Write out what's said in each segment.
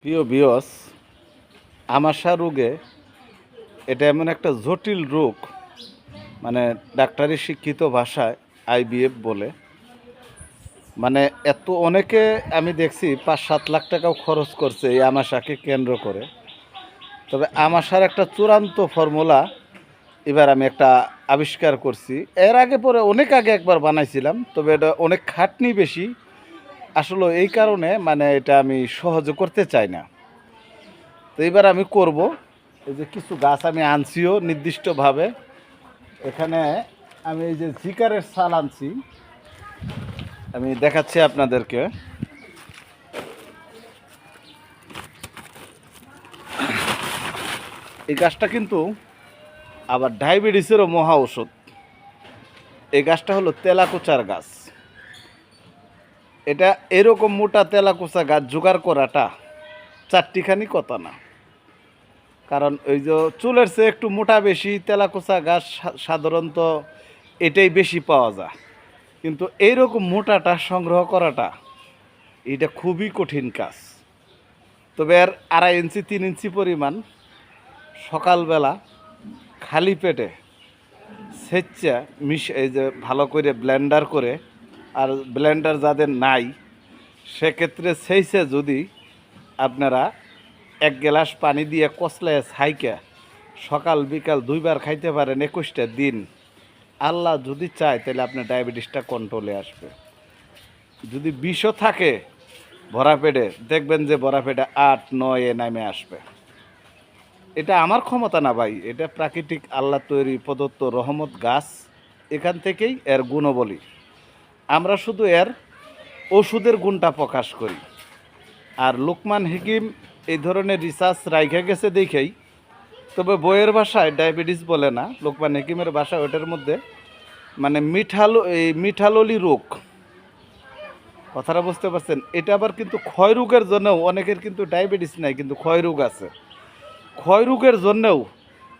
প্রিয় ভিউয়ার্স, আমাশা রোগে এটা এমন একটা জটিল রোগ, মানে ডাক্তারি শিক্ষিত ভাষায় আইবিএফ বলে। মানে এত অনেকে আমি দেখছি ৫-৭ লাখ টাকাও খরচ করছে এই আমাশাকে কেন্দ্র করে। তবে আমাশার একটা চূড়ান্ত ফর্মুলা এবার আমি একটা আবিষ্কার করছি। এর আগে পরে অনেক আগে একবার বানাইছিলাম, তবে এটা অনেক খাটনি বেশি। আসলে এই কারণে মানে এটা আমি সহজে করতে চাই না। তো এবার আমি করব। এই যে কিছু গাছ আমি আনছিও নির্দিষ্টভাবে। এখানে আমি এই যে জিকারের ছাল আনছি, আমি দেখাচ্ছি আপনাদেরকে। এই গাছটা কিন্তু আবার ডায়াবেটিসেরও মহা ঔষধ। এই গাছটা হলো তেলাকুচার গাছ। এটা এরকম মোটা তেলাকুচা গাছ জোগাড় করাটা চারটিখানি কথা না। কারণ ওই যে চুলের চেয়ে একটু মোটা বেশি তেলাকুচা গাছ সাধারণত এটাই বেশি পাওয়া যায়। কিন্তু এইরকম মোটাটা সংগ্রহ করাটা এটা খুবই কঠিন কাজ। তবে এর 2.5 ইঞ্চি 3 ইঞ্চি পরিমাণ সকালবেলা খালি পেটে সেচ্চা এই যে ভালো করে ব্লেন্ডার করে, আর ব্লেন্ডার যাদের নাই সেক্ষেত্রে সেইছে যদি আপনারা 1 গ্লাস পানি দিয়ে কচলায় ছাইকে সকাল বিকাল 2 বার খাইতে পারেন 21টা দিন, আল্লাহ যদি চায় তাহলে আপনার ডায়াবেটিসটা কন্ট্রোলে আসবে। যদি বিষও থাকে ভরা পেটে, দেখবেন যে ভরা পেটে 8-9 নামে আসবে। এটা আমার ক্ষমতা না ভাই, এটা প্রাকৃতিক আল্লাহ তৈরি প্রদত্ত রহমত গাছ। এখান থেকেই এর গুণবলী। আমরা শুধু এর ওষুধের গুণটা প্রকাশ করি। আর লোকমান হাকিম এই ধরনের রিসার্চ রাইখা গেছে দেখেই, তবে বইয়ের ভাষায় ডায়াবেটিস বলে না, লোকমান হাকিমের ভাষায় ওটার মধ্যে মানে মিঠাললি রোগ, কথাটা বুঝতে পারছেন। এটা আবার কিন্তু ক্ষয় রোগের জন্যও, অনেকের কিন্তু ডায়াবেটিস নাই কিন্তু ক্ষয় রোগ আছে, ক্ষয় রোগের জন্যও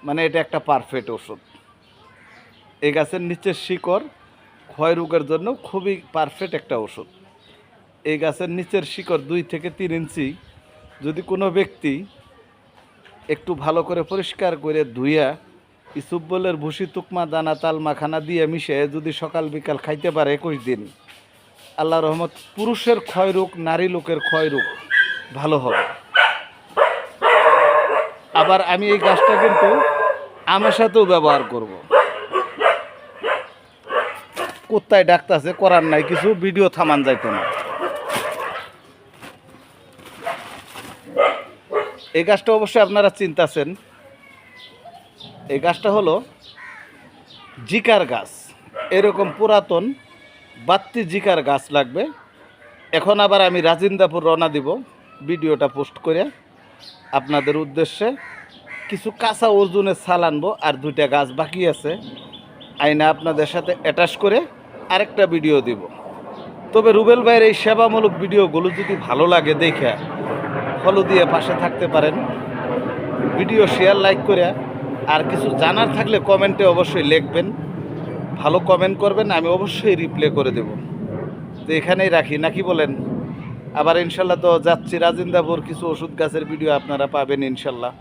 মানে এটা একটা পারফেক্ট ওষুধ। এই গাছের নিচের শিকড় ক্ষয় রোগের জন্য খুবই পারফেক্ট একটা ওষুধ। এই গাছের নিচের শিকড় 2 থেকে 3 ইঞ্চি যদি কোনো ব্যক্তি একটু ভালো করে পরিষ্কার করে ধুইয়া ইসুবলের ভুসি তুকমা দানা তাল মাখানা দিয়ে মিশে যদি সকাল বিকাল খাইতে পারে 21 দিন, আল্লাহ রহমত পুরুষের ক্ষয় রোগ, নারী লোকের ক্ষয় রোগ ভালো হবে। আবার আমি এই গাছটা কিন্তু আমার সাথেও ব্যবহার করব। কোথায় ডাকতেছে, করার নাই কিছু, ভিডিও থামান যাইতো না। এই গাছটা অবশ্যই আপনারা চিন্তাছেন। এই গাছটা হলো জিকার গাছ। এরকম পুরাতন বাত্তি জিকার গাছ লাগবে। এখন আবার আমি রাজিন্দাপুর রওনা দিব ভিডিওটা পোস্ট করে আপনাদের উদ্দেশ্যে। কিছু কাঁচা ওজনের ছাল আনবো, আর 2টা গাছ বাকি আছে, আইনা আপনাদের সাথে অ্যাটাচ করে আরেকটা ভিডিও দিব। তবে রুবেল ভাইয়ের এই সেবামূলক ভিডিওগুলো যদি ভালো লাগে দেখে ফলো দিয়ে পাশে থাকতে পারেন। ভিডিও শেয়ার লাইক করে, আর কিছু জানার থাকলে কমেন্টে অবশ্যই লিখবেন, ভালো কমেন্ট করবেন, আমি অবশ্যই রিপ্লাই করে দেব। তো এখানেই রাখি নাকি বলেন? আবার ইনশাল্লাহ তো যাচ্ছি রাজিন্দাপুর, কিছু ওষুধ গাছের ভিডিও আপনারা পাবেন ইনশাল্লাহ।